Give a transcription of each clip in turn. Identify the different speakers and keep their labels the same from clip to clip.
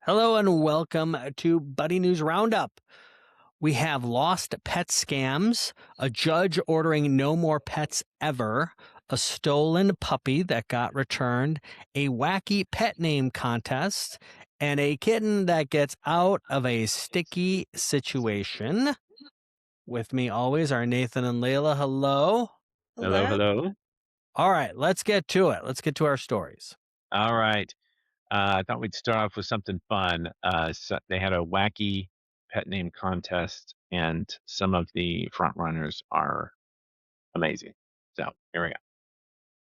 Speaker 1: Hello and welcome to Buddi News Roundup. We have lost pet scams, a judge ordering no more pets ever, a stolen puppy that got returned, a wacky pet name contest, and a kitten that gets out of a sticky situation. With me always are Nathan and Leila. Hello.
Speaker 2: Hello, hello.
Speaker 1: All right, let's get to it. Let's get to our stories.
Speaker 2: All right. I thought we'd start off with something fun. So they had a wacky pet name contest, and some of the front runners are amazing. So here we go.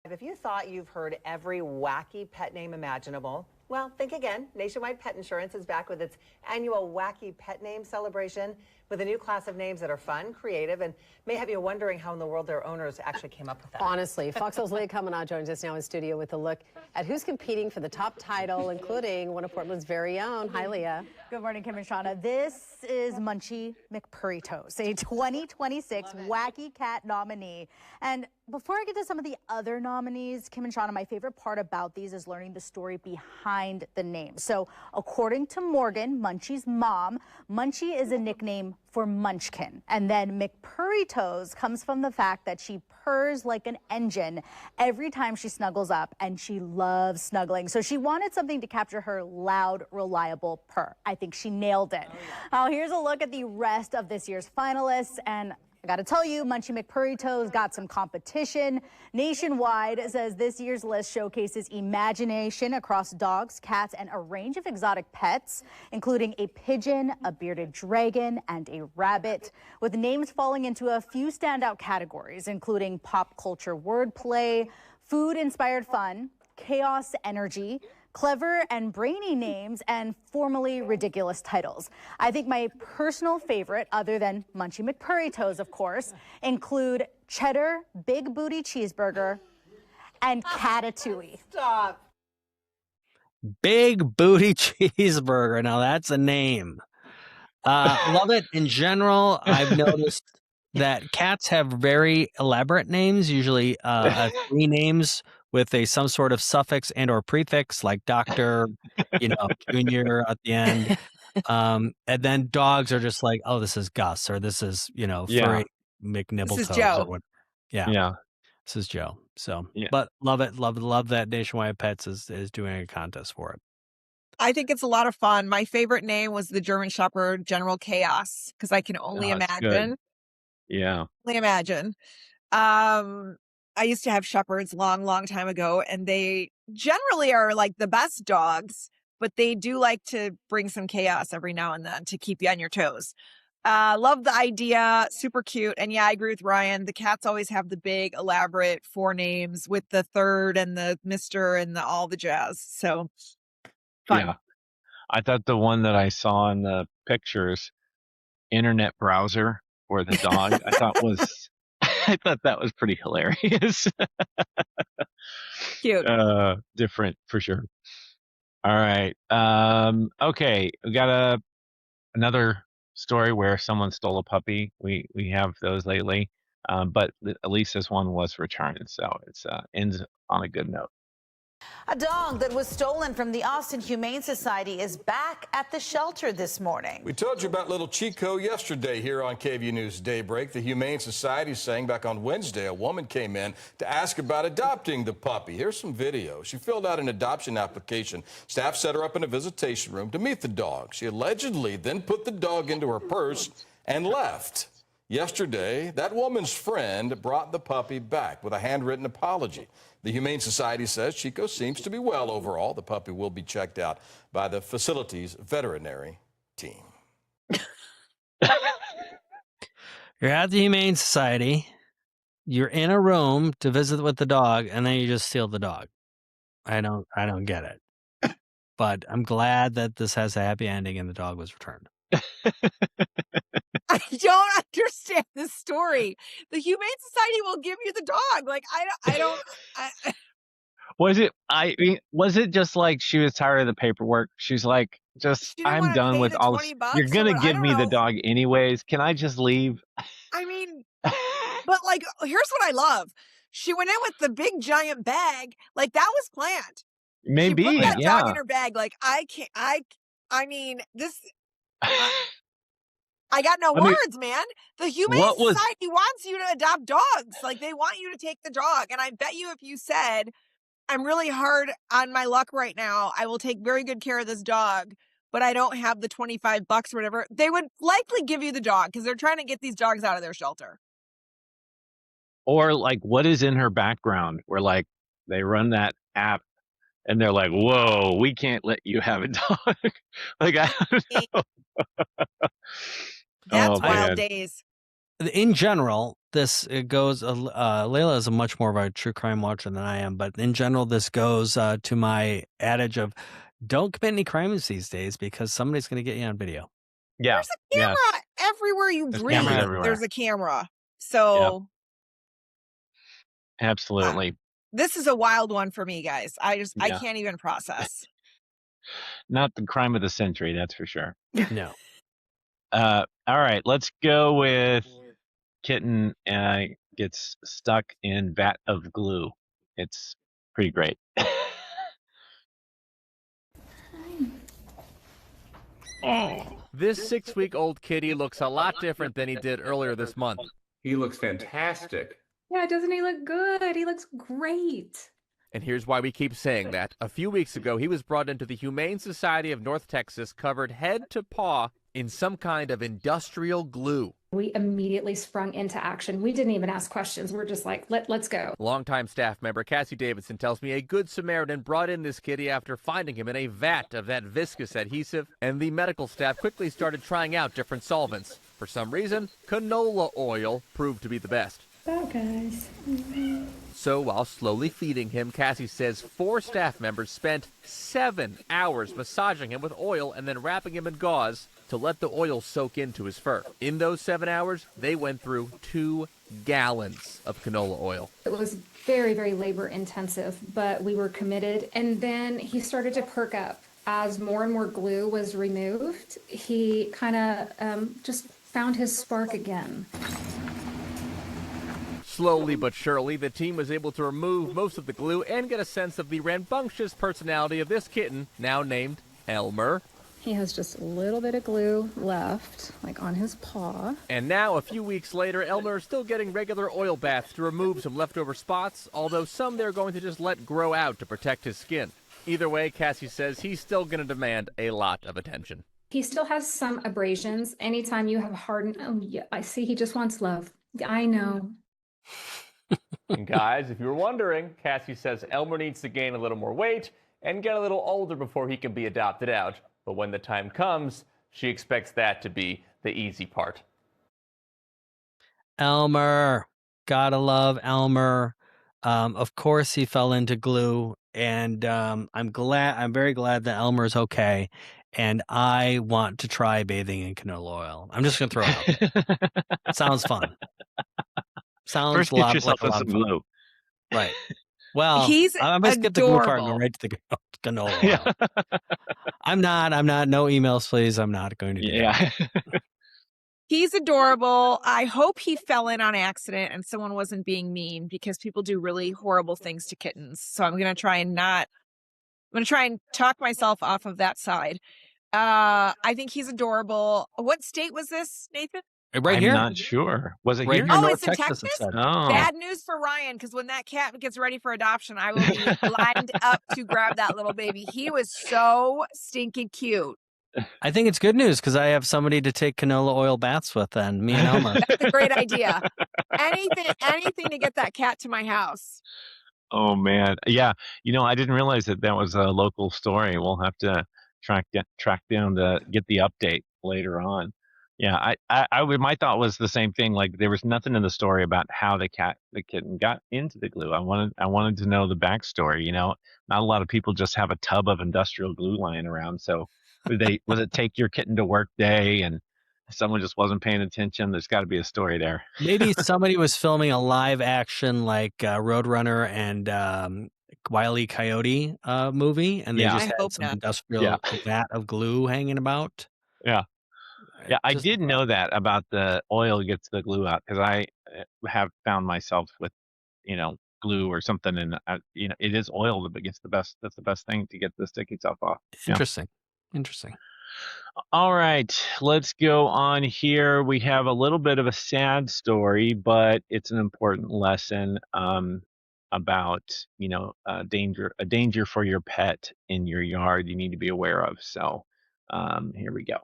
Speaker 3: If you thought you've heard every wacky pet name imaginable, well, think again. Nationwide Pet Insurance is back with its annual Wacky Pet Name celebration with a new class of names that are fun, creative, and may have you wondering how in the world their owners actually came up with that.
Speaker 4: Honestly, Fox Soul's Leila Kamanah joins us now in studio with a look at who's competing for the top title, including one of Portland's very own. Hi, Leah.
Speaker 5: Good morning, Kim and Shauna. This is Munchie McPurrytoes, a 2026 Wacky Cat nominee. And before I get to some of the other nominees, Kim and Shauna, my favorite part about these is learning the story behind the name. So according to Morgan, Munchie's mom, Munchie is a nickname for Munchkin. And then McPurrytoes comes from the fact that she purrs like an engine every time she snuggles up, and she loves snuggling. So she wanted something to capture her loud, reliable purr. I think she nailed it. Now here's a look at the rest of this year's finalists, and I gotta tell you, Munchie McPurrytoes got some competition. Nationwide says this year's list showcases imagination across dogs, cats, and a range of exotic pets, including a pigeon, a bearded dragon, and a rabbit, with names falling into a few standout categories, including pop culture wordplay, food-inspired fun, chaos energy, clever and brainy names, and formally ridiculous titles. I think my personal favorite, other than Munchie McPurrytoes, of course, include Cheddar Big Booty Cheeseburger and Catatouille.
Speaker 3: Stop.
Speaker 1: Big Booty Cheeseburger. Now that's a name. Love it. In general, I've noticed that cats have very elaborate names, usually three names with some sort of suffix and or prefix, like Doctor, Junior at the end. And then dogs are just like, oh, this is Gus, or this is, Furry McNibbletoes.
Speaker 6: This is Joe.
Speaker 1: Or what.
Speaker 2: Yeah.
Speaker 1: This is Joe. So,
Speaker 2: Yeah.
Speaker 1: but love it. Love that Nationwide Pets is doing a contest for it.
Speaker 6: I think it's a lot of fun. My favorite name was the German Shepherd General Chaos, because I can only
Speaker 2: Oh, it's good.
Speaker 6: imagine.
Speaker 2: Yeah.
Speaker 6: Only imagine. I used to have shepherds long time ago, and they generally are like the best dogs, but they do like to bring some chaos every now and then to keep you on your toes. Love the idea. Super cute. And yeah, I agree with Ryan. The cats always have the big, elaborate four names with the third and the Mr. and all the jazz. So fun.
Speaker 2: Yeah. I thought the one that I saw in the pictures, internet browser, or the dog, I thought that was pretty hilarious.
Speaker 6: Cute.
Speaker 2: Different for sure. All right. Okay, we got another story where someone stole a puppy. We have those lately, but at least this one was returned, so it's ends on a good note.
Speaker 7: A dog that was stolen from the Austin Humane Society is back at the shelter this morning.
Speaker 8: We told you about little Chico yesterday here on KVU News Daybreak. The Humane Society saying back on Wednesday a woman came in to ask about adopting the puppy. Here's some video. She filled out an adoption application. Staff set her up in a visitation room to meet the dog. She allegedly then put the dog into her purse and left. Yesterday, that woman's friend brought the puppy back with a handwritten apology. The Humane Society says Chico seems to be well overall. The puppy will be checked out by the facility's veterinary team.
Speaker 1: You're at the Humane Society. You're in a room to visit with the dog, and then you just steal the dog. I don't get it. But I'm glad that this has a happy ending and the dog was returned.
Speaker 6: I don't understand this story. The Humane Society will give you the dog. Like, I don't.
Speaker 2: Was it just like she was tired of the paperwork? She's like, I'm done with all this. You're gonna give me the dog anyways. Can I just leave?
Speaker 6: I mean, but like, here's what I love. She went in with the big giant bag. Like, that was planned.
Speaker 2: Maybe,
Speaker 6: she put that
Speaker 2: yeah.
Speaker 6: dog in her bag. Like, I I mean, this. I got no
Speaker 2: I mean,
Speaker 6: words, man. The Humane
Speaker 2: what was
Speaker 6: Society wants you to adopt dogs. Like, they want you to take the dog. And I bet you if you said, I'm really hard on my luck right now, I will take very good care of this dog, but I don't have the $25 or whatever, they would likely give you the dog because they're trying to get these dogs out of their shelter.
Speaker 2: or like what is in her background where like they run that app and they're like, whoa, we can't let you have a dog. Like, I don't know.
Speaker 6: That's
Speaker 2: Oh,
Speaker 6: wild
Speaker 2: man.
Speaker 6: days.
Speaker 1: In general, this it goes. Leila is a much more of a true crime watcher than I am, but in general, this goes to my adage of don't commit any crimes these days because somebody's going to get you on video.
Speaker 2: Yeah.
Speaker 6: There's a camera everywhere you
Speaker 2: There's
Speaker 6: breathe.
Speaker 2: cameras everywhere.
Speaker 6: There's a camera. So
Speaker 2: Absolutely.
Speaker 6: this is a wild one for me, guys. I
Speaker 2: Yeah.
Speaker 6: can't even process.
Speaker 2: Not the crime of the century, that's for sure.
Speaker 1: No.
Speaker 2: All right, let's go with kitten gets stuck in vat of glue. It's pretty great.
Speaker 9: This 6-week-old kitty looks a lot different than he did earlier this month.
Speaker 10: He looks fantastic.
Speaker 11: Yeah, doesn't he look good? He looks great.
Speaker 9: And here's why we keep saying that. A few weeks ago, he was brought into the Humane Society of North Texas, covered head to paw in some kind of industrial glue.
Speaker 11: We immediately sprung into action. We didn't even ask questions. We're just like, let's go.
Speaker 9: Longtime staff member Cassie Davidson tells me a good Samaritan brought in this kitty after finding him in a vat of that viscous adhesive, and the medical staff quickly started trying out different solvents. For some reason, canola oil proved to be the best.
Speaker 11: Bye, guys.
Speaker 9: So while slowly feeding him, Cassie says 4 staff members spent 7 hours massaging him with oil and then wrapping him in gauze to let the oil soak into his fur. In those 7 hours, they went through 2 gallons of canola oil.
Speaker 11: It was very, very labor intensive, but we were committed. And then he started to perk up. As more and more glue was removed, he kind of just found his spark again.
Speaker 9: Slowly but surely, the team was able to remove most of the glue and get a sense of the rambunctious personality of this kitten, now named Elmer.
Speaker 11: He has just a little bit of glue left, like on his paw.
Speaker 9: And now, a few weeks later, Elmer is still getting regular oil baths to remove some leftover spots, although some they're going to just let grow out to protect his skin. Either way, Cassie says he's still going to demand a lot of attention.
Speaker 11: He still has some abrasions. Anytime you have hardened, oh yeah, I see he just wants love. I know.
Speaker 9: And guys, if you were wondering, Cassie says Elmer needs to gain a little more weight and get a little older before he can be adopted out. But when the time comes, she expects that to be the easy part.
Speaker 1: Elmer. Gotta love Elmer. Of course he fell into glue, and I'm very glad that Elmer's okay. And I want to try bathing in canola oil. I'm just gonna throw it out. Sounds fun. Sounds
Speaker 2: First,
Speaker 1: a
Speaker 2: get
Speaker 1: lot
Speaker 2: yourself
Speaker 1: like a
Speaker 2: with
Speaker 1: lot
Speaker 2: some
Speaker 1: of fun.
Speaker 2: glue.
Speaker 1: Right. Well,
Speaker 6: He's
Speaker 1: I'm gonna skip the glue part and go
Speaker 6: adorable.
Speaker 1: right to the canola oil. I'm not. No emails, please. I'm not going to do that.
Speaker 2: Yeah.
Speaker 6: He's adorable. I hope he fell in on accident and someone wasn't being mean, because people do really horrible things to kittens. So I'm going to try and talk myself off of that side. I think he's adorable. What state was this, Nathan?
Speaker 1: Right
Speaker 2: I'm
Speaker 1: here.
Speaker 2: not sure. Was it
Speaker 1: Right
Speaker 2: here?
Speaker 1: here,
Speaker 6: Oh,
Speaker 1: North
Speaker 6: it's in
Speaker 1: Texas. It
Speaker 6: Texas?
Speaker 1: said.
Speaker 2: Oh.
Speaker 6: Bad news for Ryan, because when that cat gets ready for adoption, I will be lined up to grab that little baby. He was so stinking cute.
Speaker 1: I think it's good news because I have somebody to take canola oil baths with. Then me and Elmer.
Speaker 6: That's a great idea. Anything to get that cat to my house.
Speaker 2: Oh, man. Yeah. I didn't realize that was a local story. We'll have to track down to get the update later on. Yeah, my thought was the same thing. Like, there was nothing in the story about how the kitten got into the glue. I wanted to know the backstory. Not a lot of people just have a tub of industrial glue lying around. So was it take your kitten to work day and someone just wasn't paying attention? There's got to be a story there.
Speaker 1: Maybe somebody was filming a live action like Roadrunner and Wile E. Coyote movie, and they
Speaker 2: Yeah.
Speaker 1: just
Speaker 6: I
Speaker 1: had
Speaker 6: hope
Speaker 1: some
Speaker 6: not.
Speaker 1: industrial vat of glue hanging about.
Speaker 2: Yeah. Yeah, I
Speaker 1: Just-
Speaker 2: did know that about the oil gets the glue out, because I have found myself with, glue or something, and it is oil that gets the best. That's the best thing to get the sticky stuff off. Yeah.
Speaker 1: Interesting.
Speaker 2: All right, let's go on here. We have a little bit of a sad story, but it's an important lesson about, a danger for your pet in your yard you need to be aware of. So here we go.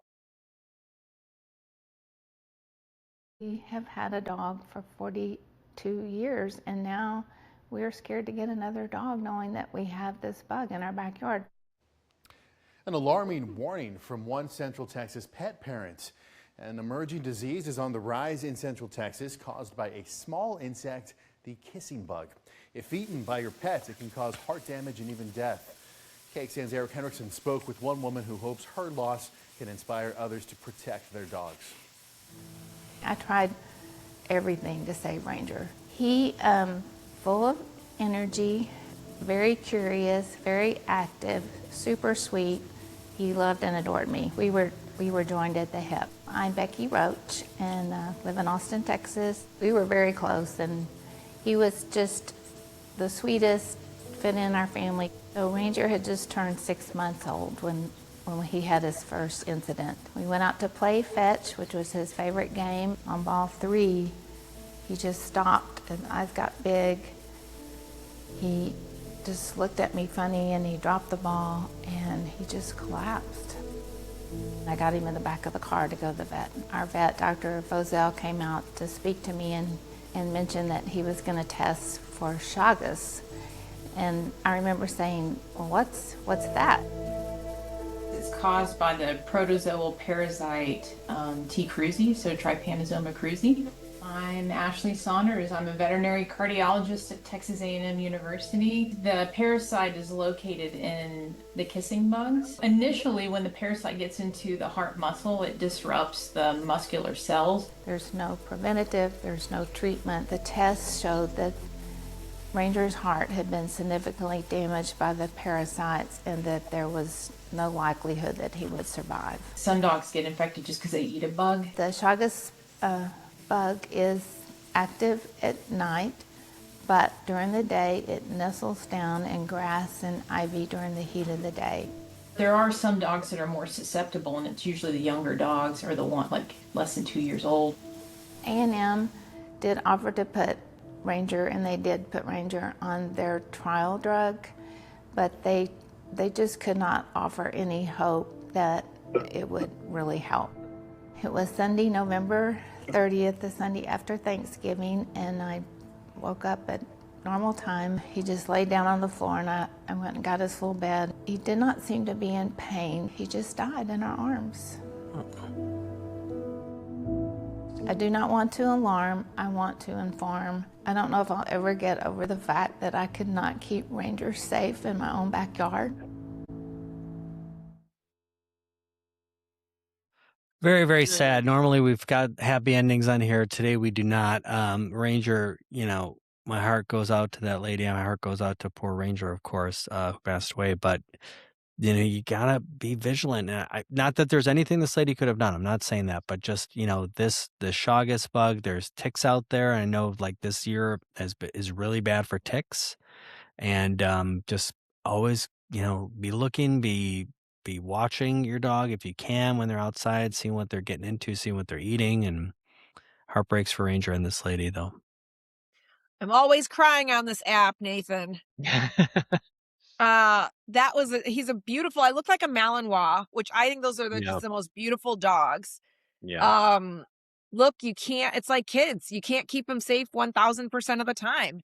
Speaker 12: We have had a dog for 42 years, and now we're scared to get another dog knowing that we have this bug in our backyard.
Speaker 13: An alarming warning from one Central Texas pet parent. An emerging disease is on the rise in Central Texas caused by a small insect, the kissing bug. If eaten by your pet, it can cause heart damage and even death. KXAN's Eric Hendrickson spoke with one woman who hopes her loss can inspire others to protect their dogs.
Speaker 12: I tried everything to save Ranger. He, full of energy, very curious, very active, super sweet. He loved and adored me. We were joined at the hip. I'm Becky Roach and live in Austin, Texas. We were very close, and he was just the sweetest, fit in our family. So Ranger had just turned 6 months old when he had his first incident. We went out to play fetch, which was his favorite game. On ball 3, he just stopped, his eyes got big. He just looked at me funny, and he dropped the ball, and he just collapsed. I got him in the back of the car to go to the vet. Our vet, Dr. Fozell, came out to speak to me and mentioned that he was going to test for Chagas. And I remember saying, well, what's that?
Speaker 14: It's caused by the protozoal parasite T. cruzi, so Trypanosoma cruzi. I'm Ashley Saunders. I'm a veterinary cardiologist at Texas A&M University. The parasite is located in the kissing bugs. Initially, when the parasite gets into the heart muscle, it disrupts the muscular cells.
Speaker 12: There's no preventative, there's no treatment. The tests showed that Ranger's heart had been significantly damaged by the parasites and that there was no likelihood that he would survive.
Speaker 14: Some dogs get infected just because they eat a bug.
Speaker 12: The Chagas bug is active at night, but during the day it nestles down in grass and ivy during the heat of the day.
Speaker 14: There are some dogs that are more susceptible, and it's usually the younger dogs or the one like less than 2 years old.
Speaker 12: A&M did offer to put Ranger, and they did put Ranger on their trial drug, but they just could not offer any hope that it would really help. It was Sunday, November 30th, the Sunday after Thanksgiving, and I woke up at normal time. He just laid down on the floor, and I went and got his full bed. He did not seem to be in pain. He just died in our arms. I do not want to alarm, I want to inform. I don't know if I'll ever get over the fact that I could not keep Ranger safe in my own backyard.
Speaker 1: Very, very sad. Normally we've got happy endings on here. Today we do not. Ranger, my heart goes out to that lady. My heart goes out to poor Ranger, of course, who passed away. But, you gotta be vigilant. Not that there's anything this lady could have done. I'm not saying that, but just, the Chagas bug, there's ticks out there. I know like this year is really bad for ticks. And just always, be looking, be watching your dog if you can when they're outside, seeing what they're getting into, seeing what they're eating, and heartbreaks for Ranger and this lady, though.
Speaker 6: I'm always crying on this app, Nathan. He's a beautiful, I look like a Malinois, which I think those are just the most beautiful dogs.
Speaker 2: Yeah.
Speaker 6: Look, it's like kids. You can't keep them safe 1000% of the time.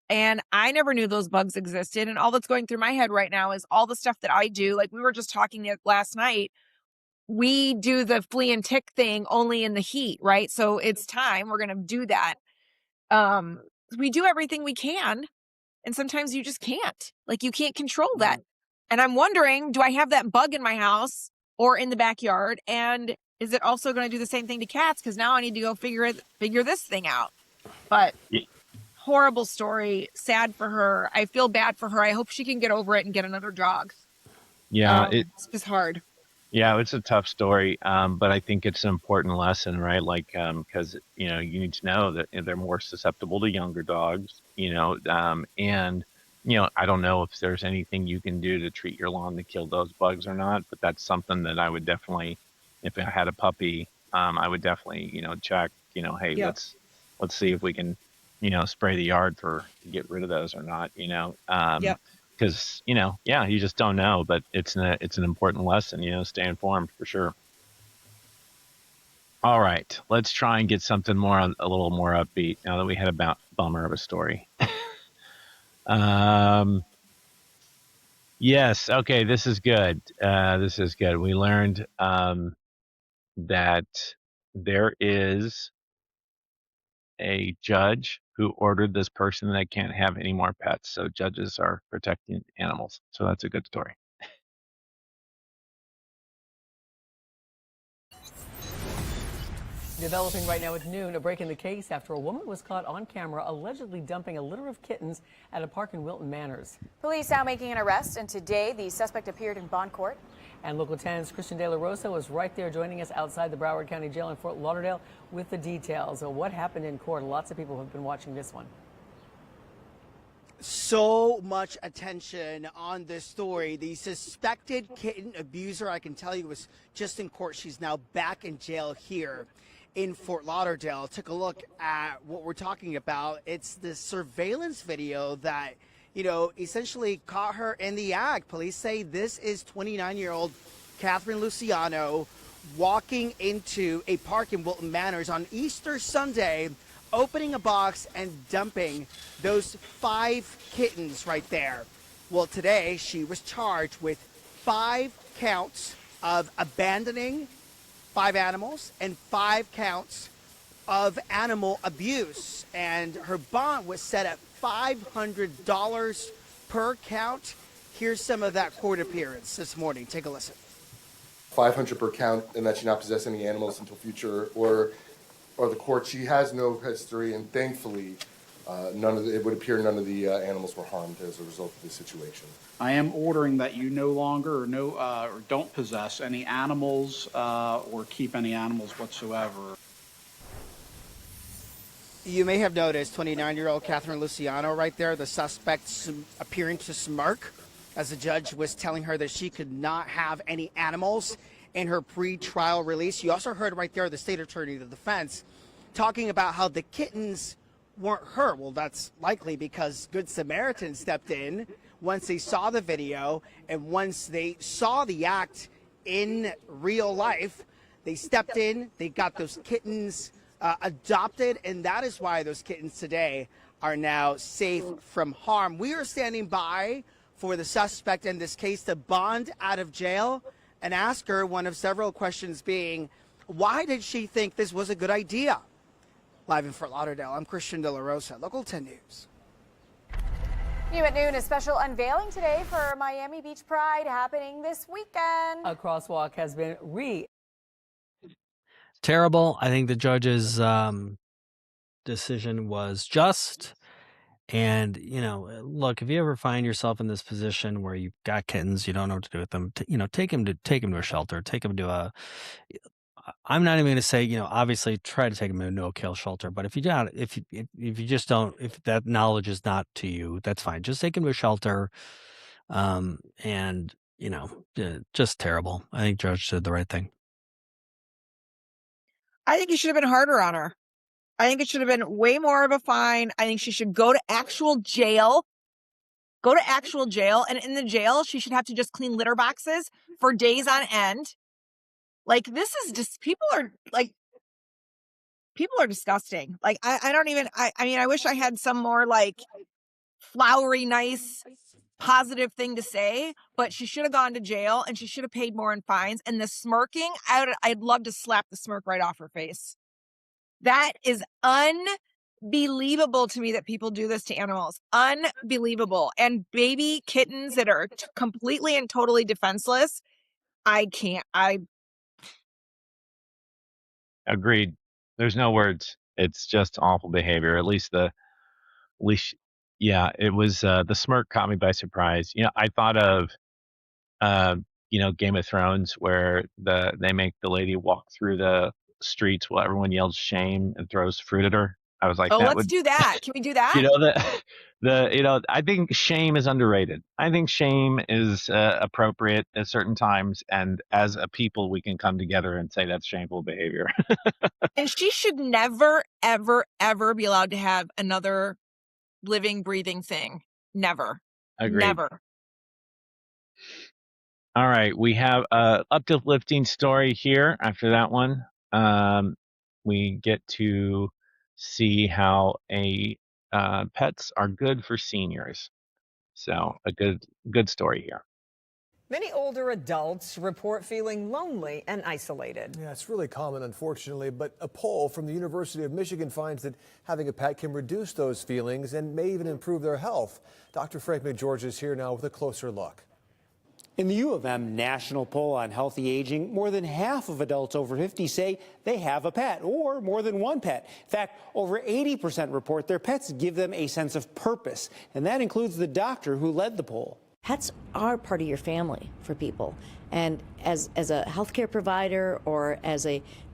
Speaker 6: And I never knew those bugs existed. And all that's going through my head right now is all the stuff that I do. Like we were just talking last night. We do the flea and tick thing only in the heat, right? So it's time. We're going to do that. We do everything we can. And sometimes you just can't. Like you can't control that. And I'm wondering, do I have that bug in my house or in the backyard? And is it also going to do the same thing to cats? Because now I need to go figure this thing out. But horrible story. Sad for her. I feel bad for her. I hope she can get over it and get another dog.
Speaker 2: Yeah,
Speaker 6: it's just hard.
Speaker 2: Yeah, it's a tough story, but I think it's an important lesson, right? Like, because you need to know that they're more susceptible to younger dogs, and I don't know if there's anything you can do to treat your lawn to kill those bugs or not, but that's something that I would definitely, if I had a puppy, I would definitely, check, hey,
Speaker 15: Yeah.
Speaker 2: let's see if we can, spray the yard to get rid of those or not,
Speaker 15: Yep.
Speaker 2: because, yeah, you just don't know, but it's an important lesson, stay informed for sure. All right, let's try and get something a little more upbeat now that we had a bummer of a story. Yes. Okay. This is good. This is good. We learned that there is a judge who ordered this person that can't have any more pets. So judges are protecting animals. So that's a good story.
Speaker 16: Developing right now at noon, a break in the case after a woman was caught on camera allegedly dumping a litter of kittens at a park in Wilton Manors.
Speaker 17: Police now making an arrest, and today the suspect appeared in bond court.
Speaker 16: And Local 10's Christian De La Rosa was right there joining us outside the Broward County Jail in Fort Lauderdale with the details of what happened in court. Lots of people have been watching this one.
Speaker 18: So much attention on this story. The suspected kitten abuser, I can tell you, was just in court. She's now back in jail here in Fort Lauderdale. Took a look at what we're talking about. It's the surveillance video that, essentially caught her in the act. Police say this is 29-year-old Catherine Luciano walking into a park in Wilton Manors on Easter Sunday, opening a box and dumping those 5 kittens right there. Well, today she was charged with 5 counts of abandoning 5 animals and 5 counts of animal abuse. And her bond was set at $500 per count. Here's some of that court appearance this morning. Take a listen.
Speaker 19: $500 per count, and that she not possess any animals until future or the court. She has no history, and thankfully, it would appear none of the animals were harmed as a result of this situation.
Speaker 20: I am ordering that you no longer or don't possess any animals or keep any animals whatsoever.
Speaker 18: You may have noticed 29-year-old Catherine Luciano right there, the suspect appearing to smirk as the judge was telling her that she could not have any animals in her pre-trial release. You also heard right there the state attorney, the defense, talking about how the kittens weren't her. Well, that's likely because Good Samaritan stepped in once they saw the video, and once they saw the act in real life, they stepped in, they got those kittens adopted, and that is why those kittens today are now safe from harm. We are standing by for the suspect in this case to bond out of jail and ask her one of several questions being, why did she think this was a good idea? Live in Fort Lauderdale, I'm Christian De La Rosa, Local 10 News.
Speaker 17: New at noon, a special unveiling today for Miami Beach Pride happening this weekend.
Speaker 16: A crosswalk has been
Speaker 1: Terrible. I think the judge's decision was just. And, look, if you ever find yourself in this position where you've got kittens, you don't know what to do with them, take them to a shelter, take them to I'm not even going to say, obviously try to take them to a no-kill shelter. But if you don't, if you just don't, if that knowledge is not to you, that's fine. Just take them to a shelter. And, just terrible. I think Judge did the right thing.
Speaker 6: I think he should have been harder on her. I think it should have been way more of a fine. I think she should go to actual jail. Go to actual jail. And in the jail, she should have to just clean litter boxes for days on end. Like, this is just, people are disgusting. Like, I wish I had some more flowery, nice, positive thing to say, but she should have gone to jail and she should have paid more in fines. And the smirking, I'd love to slap the smirk right off her face. That is unbelievable to me that people do this to animals. Unbelievable. And baby kittens that are completely and totally defenseless.
Speaker 2: Agreed. There's no words. It's just awful behavior. At least, yeah, it was, the smirk caught me by surprise. I thought of, Game of Thrones, where they make the lady walk through the streets while everyone yells shame and throws fruit at her. I was like,
Speaker 6: Oh,
Speaker 2: that
Speaker 6: let's
Speaker 2: would,
Speaker 6: do that. Can we do that?
Speaker 2: I think shame is underrated. I think shame is appropriate at certain times, and as a people, we can come together and say that's shameful behavior.
Speaker 6: And she should never, ever, ever be allowed to have another living, breathing thing. Never.
Speaker 2: Agreed.
Speaker 6: Never.
Speaker 2: All right, we have a uplifting story here. After that one, we get to see how pets are good for seniors. So a good story here.
Speaker 3: Many older adults report feeling lonely and isolated.
Speaker 15: Yeah, it's really common, unfortunately, but a poll from the University of Michigan finds that having a pet can reduce those feelings and may even improve their health. Dr. Frank McGeorge is here now with a closer look.
Speaker 21: In the U of M national poll on healthy aging, more than half of adults over 50 say they have a pet or more than one pet. In fact, over 80% report their pets give them a sense of purpose, and that includes the doctor who led the poll.
Speaker 22: Pets are part of your family for people. And as a healthcare provider or as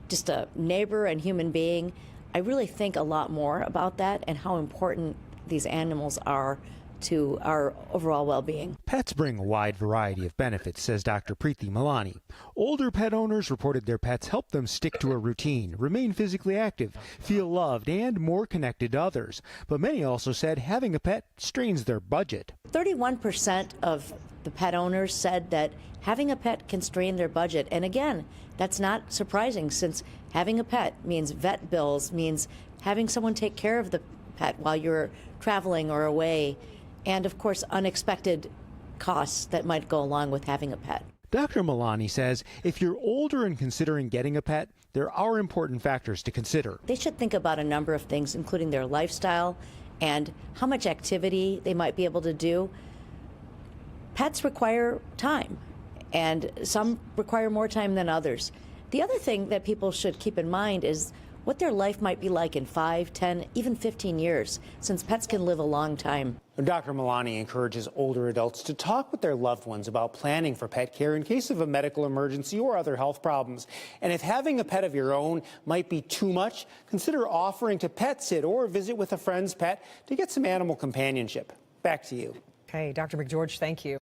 Speaker 22: just a neighbor and human being, I really think a lot more about that and how important these animals are to our overall well-being.
Speaker 23: Pets bring a wide variety of benefits, says Dr. Preeti Malani. Older pet owners reported their pets help them stick to a routine, remain physically active, feel loved, and more connected to others. But many also said having a pet strains their budget.
Speaker 22: 31% of the pet owners said that having a pet can strain their budget. And again, that's not surprising, since having a pet means vet bills, means having someone take care of the pet while you're traveling or away, and of course unexpected costs that might go along with having a pet.
Speaker 23: Dr. Malani says if you're older and considering getting a pet, there are important factors to consider.
Speaker 22: They should think about a number of things, including their lifestyle and how much activity they might be able to do. Pets require time, and some require more time than others. The other thing that people should keep in mind is what their life might be like in 5, 10, even 15 years, since pets can live a long time.
Speaker 21: Dr. Malani encourages older adults to talk with their loved ones about planning for pet care in case of a medical emergency or other health problems. And if having a pet of your own might be too much, consider offering to pet sit or visit with a friend's pet to get some animal companionship. Back to you.
Speaker 3: Okay, Dr. McGeorge, thank you.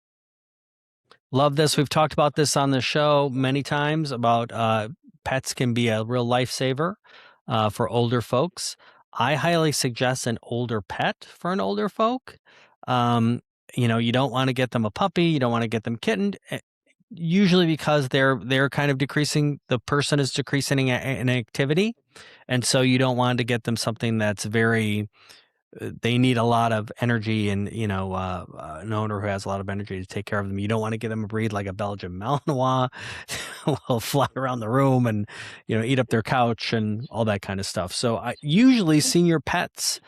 Speaker 1: Love this. We've talked about this on the show many times about pets can be a real lifesaver for older folks. I highly suggest an older pet for an older folk. You don't want to get them a puppy. You don't want to get them kittened, usually because they're kind of decreasing. The person is decreasing in activity. And so you don't want to get them something that's they need a lot of energy, and an owner who has a lot of energy to take care of them. You don't want to get them a breed like a Belgian Malinois will fly around the room and eat up their couch and all that kind of stuff. So usually senior pets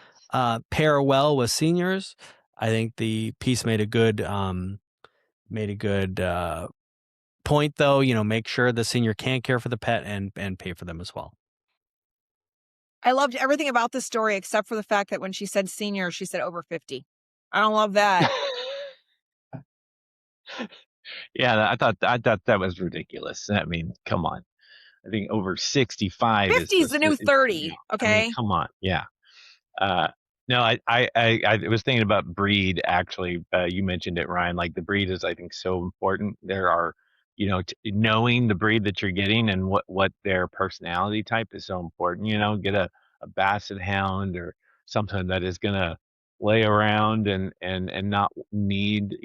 Speaker 1: pair well with seniors. I think the piece made a good point, though. Make sure the senior can care for the pet and pay for them as well.
Speaker 6: I loved everything about this story except for the fact that when she said senior, she said over 50. I don't love that.
Speaker 2: Yeah, I thought that was ridiculous. I mean, come on. I think over 65
Speaker 6: 50 is the new 30. Okay.
Speaker 2: I mean, come on. Yeah. No, I was thinking about breed, actually. You mentioned it, Ryan. Like, the breed is, I think, so important. There are, knowing the breed that you're getting and what their personality type is so important. Get a basset hound or something that is going to lay around and not need,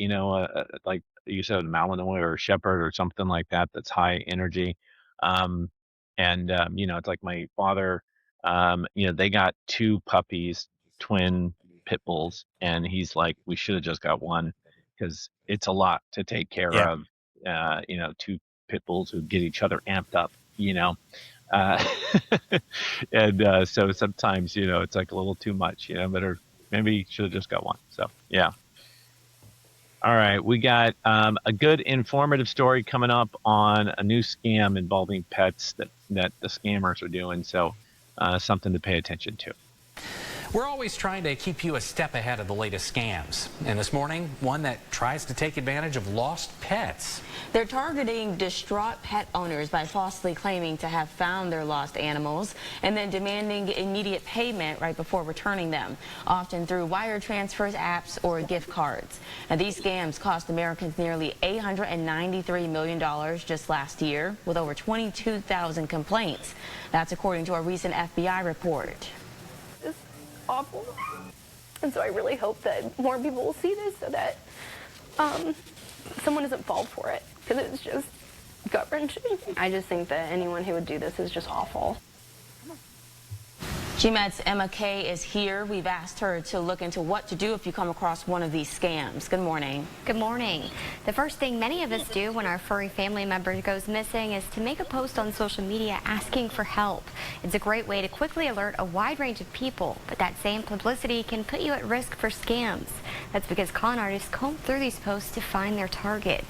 Speaker 2: like you said, a Malinois or a Shepherd or something like that that's high energy. It's like my father, they got 2 puppies, twin pit bulls, and he's like, we should have just got one because it's a lot to take care of. 2 pit bulls who get each other amped up, and so sometimes, it's like a little too much, better maybe should have just got one. So, yeah. All right. We got a good informative story coming up on a new scam involving pets that the scammers are doing. So something to pay attention to.
Speaker 4: We're always trying to keep you a step ahead of the latest scams. And this morning, one that tries to take advantage of lost pets.
Speaker 5: They're targeting distraught pet owners by falsely claiming to have found their lost animals and then demanding immediate payment right before returning them, often through wire transfers, apps, or gift cards. Now, these scams cost Americans nearly $893 million just last year, with over 22,000 complaints. That's according to a recent FBI report.
Speaker 7: It's awful. And so I really hope that more people will see this so that someone doesn't fall for it, because it's just gut-wrenching. I just think that anyone who would do this is just awful.
Speaker 5: GMAT's Emma Kay is here. We've asked her to look into what to do if you come across one of these scams. Good morning.
Speaker 24: Good morning. The first thing many of us do when our furry family member goes missing is to make a post on social media asking for help. It's a great way to quickly alert a wide range of people, but that same publicity can put you at risk for scams. That's because con artists comb through these posts to find their targets.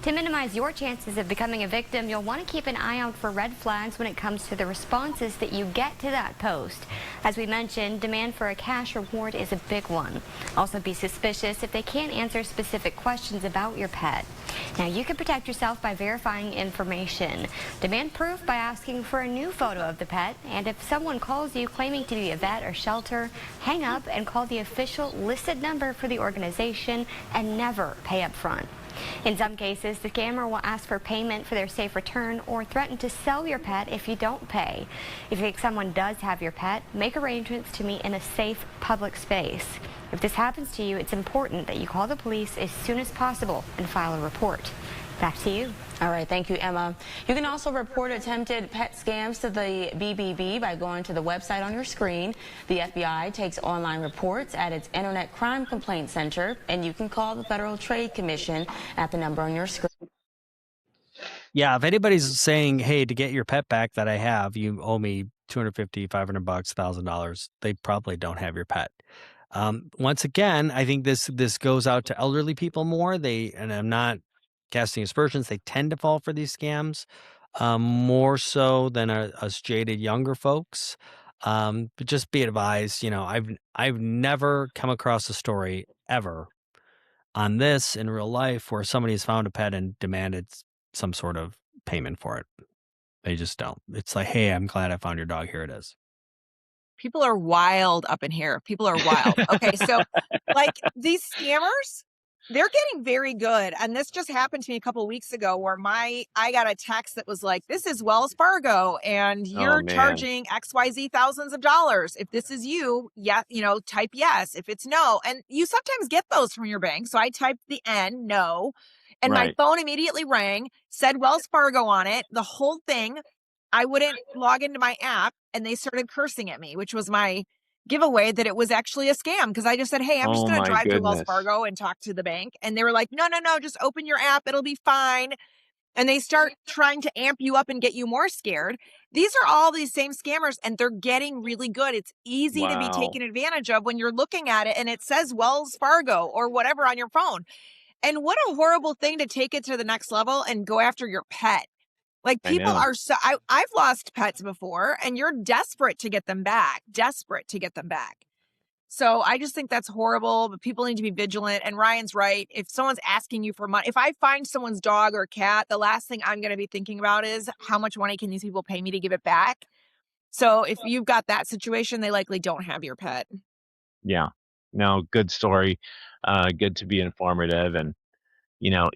Speaker 24: To minimize your chances of becoming a victim, you'll want to keep an eye out for red flags when it comes to the responses that you get to that post. As we mentioned, demand for a cash reward is a big one. Also be suspicious if they can't answer specific questions about your pet. Now, you can protect yourself by verifying information. Demand proof by asking for a new photo of the pet, and if someone calls you claiming to be a vet or shelter, hang up and call the official listed number for the organization and never pay up front. In some cases, the scammer will ask for payment for their safe return or threaten to sell your pet if you don't pay. If you think someone does have your pet, make arrangements to meet in a safe public space. If this happens to you, it's important that you call the police as soon as possible and file a report. Back to you.
Speaker 5: All right, thank you, Emma. You can also report attempted pet scams to the BBB by going to the website on your screen. The FBI takes online reports at its Internet Crime Complaint Center, and you can call the Federal Trade Commission at the number on your screen.
Speaker 1: Yeah, if anybody's saying, hey, to get your pet back that I have, you owe me $250, $500, $1,000, they probably don't have your pet. Once again, I think this goes out to elderly people more. And I'm not casting aspersions, they tend to fall for these scams more so than us jaded younger folks. But just be advised, I've never come across a story ever on this in real life where somebody's found a pet and demanded some sort of payment for it. They just don't. It's like, hey, I'm glad I found your dog. Here it is.
Speaker 6: People are wild up in here. People are wild. Okay, so like these scammers, they're getting very good. And this just happened to me a couple of weeks ago where I got a text that was like, this is Wells Fargo and you're charging XYZ thousands of dollars. If this is you, type yes. If it's no. And you sometimes get those from your bank. So I typed the N, no. And my phone immediately rang, said Wells Fargo on it, the whole thing. I wouldn't log into my app and they started cursing at me, which was my giveaway that it was actually a scam, because I just said, hey, I'm just going to drive to Wells Fargo and talk to the bank. And they were like, no, just open your app. It'll be fine. And they start trying to amp you up and get you more scared. These are all these same scammers, and they're getting really good. It's easy to be taken advantage of when you're looking at it and it says Wells Fargo or whatever on your phone. And what a horrible thing to take it to the next level and go after your pet. Like people are so, I've lost pets before, and you're desperate to get them back, So I just think that's horrible, but people need to be vigilant. And Ryan's right. If someone's asking you for money, if I find someone's dog or cat, the last thing I'm going to be thinking about is how much money can these people pay me to give it back? So if you've got that situation, they likely don't have your pet.
Speaker 2: Yeah. No, good story. Good to be informative. And,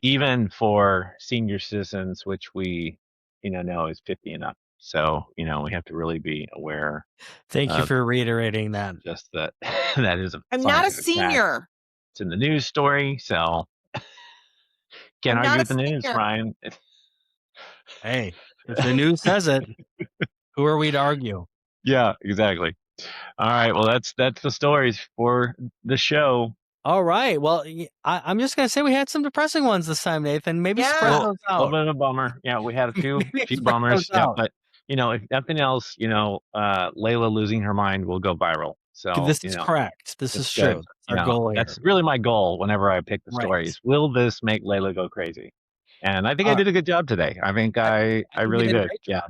Speaker 2: even for senior citizens, which we, know is 50 and up. So, we have to really be aware.
Speaker 1: Thank you for reiterating that.
Speaker 2: Just that that is
Speaker 6: I'm not a senior.
Speaker 2: It's in the news story. So can't argue with the news, Ryan.
Speaker 1: Hey, if the news says it, who are we to argue?
Speaker 2: Yeah, exactly. All right. Well, that's the stories for the show.
Speaker 1: All right. Well, I'm just going to say we had some depressing ones this time, Nathan. Maybe spread those out.
Speaker 2: A little bit of a bummer. Yeah, we had a few bummers. Yeah, but, if nothing else, Leila losing her mind will go viral. So
Speaker 1: this is correct. This is true. That's our goal here.
Speaker 2: That's really my goal whenever I pick the stories. Will this make Leila go crazy? And I think I did a good job today. I think I really
Speaker 1: did a
Speaker 2: did.
Speaker 1: great
Speaker 2: Yeah.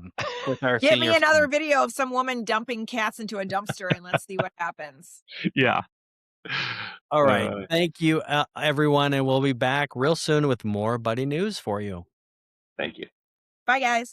Speaker 1: With our
Speaker 6: Get me
Speaker 1: senior
Speaker 6: another
Speaker 1: friend.
Speaker 6: video of some woman dumping cats into a dumpster and let's see what happens.
Speaker 2: Yeah.
Speaker 1: All right. Thank you, everyone. And we'll be back real soon with more Buddi News for you.
Speaker 2: Thank you.
Speaker 6: Bye, guys.